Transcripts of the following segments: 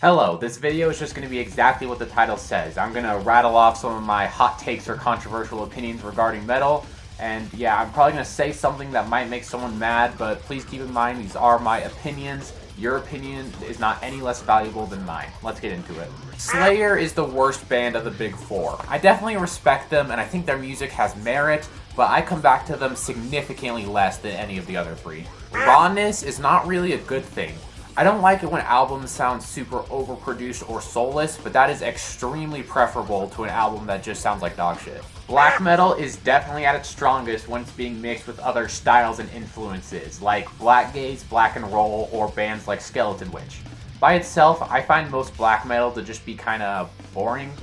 Hello, this video is just going to be exactly what the title says. I'm going to rattle off some of my hot takes or controversial opinions regarding metal, and yeah, I'm probably going to say something that might make someone mad, but please keep in mind these are my opinions. Your opinion is not any less valuable than mine. Let's get into it. Slayer is the worst band of the big four. I definitely respect them, and I think their music has merit, but I come back to them significantly less than any of the other three. Rawness is not really a good thing. I don't like it when albums sound super overproduced or soulless, but that is extremely preferable to an album that just sounds like dog shit. Black metal is definitely at its strongest when it's being mixed with other styles and influences, like black gaze, black and roll, or bands like Skeleton Witch. By itself, I find most black metal to just be kinda boring.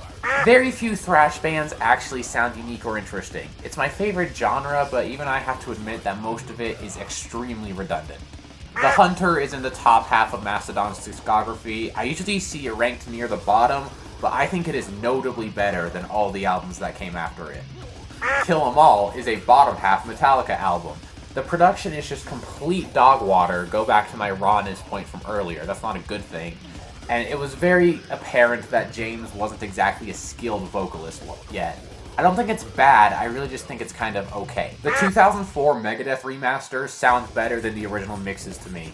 Very few thrash bands actually sound unique or interesting. It's my favorite genre, but even I have to admit that most of it is extremely redundant. The Hunter is in the top half of Mastodon's discography. I usually see it ranked near the bottom, but I think it is notably better than all the albums that came after it. Kill 'Em All is a bottom half Metallica album. The production is just complete dog water. Go back to my rawness point from earlier. That's not a good thing. And it was very apparent that James wasn't exactly a skilled vocalist yet. I don't think it's bad, I really just think it's kind of okay. The 2004 Megadeth remaster sounds better than the original mixes to me.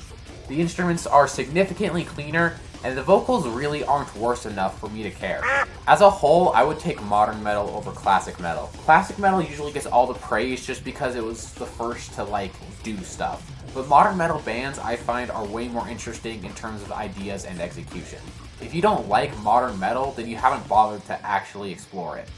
The instruments are significantly cleaner, and the vocals really aren't worse enough for me to care. As a whole, I would take modern metal over classic metal. Classic metal usually gets all the praise just because it was the first to do stuff. But modern metal bands I find are way more interesting in terms of ideas and execution. If you don't like modern metal, then you haven't bothered to actually explore it.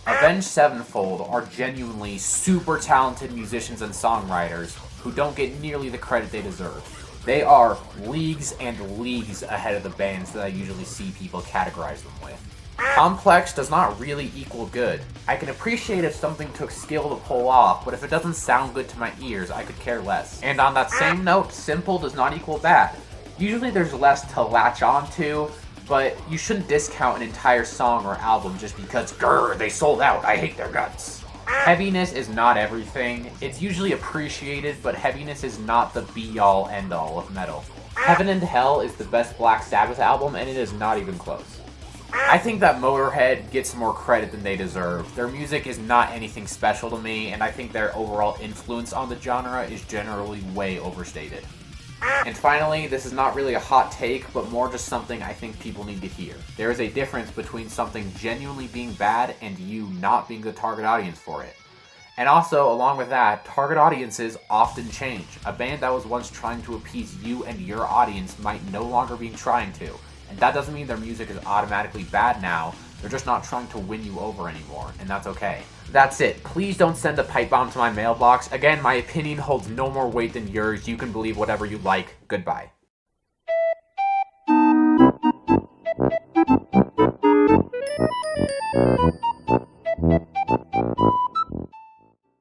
Avenged Sevenfold are genuinely super talented musicians and songwriters who don't get nearly the credit they deserve. They are leagues and leagues ahead of the bands that I usually see people categorize them with. Complex does not really equal good. I can appreciate if something took skill to pull off, but if it doesn't sound good to my ears, I could care less. And on that same note, simple does not equal bad. Usually there's less to latch onto, but you shouldn't discount an entire song or album just because, grrr, they sold out, I hate their guts. Heaviness is not everything. It's usually appreciated, but heaviness is not the be-all, end-all of metal. Heaven and Hell is the best Black Sabbath album, and it is not even close. I think that Motorhead gets more credit than they deserve. Their music is not anything special to me, and I think their overall influence on the genre is generally way overstated. And finally, this is not really a hot take, but more just something I think people need to hear. There is a difference between something genuinely being bad and you not being the target audience for it. And also, along with that, target audiences often change. A band that was once trying to appease you and your audience might no longer be trying to. And that doesn't mean their music is automatically bad now, they're just not trying to win you over anymore, and that's okay. That's it. Please don't send a pipe bomb to my mailbox. Again, my opinion holds no more weight than yours. You can believe whatever you like. Goodbye.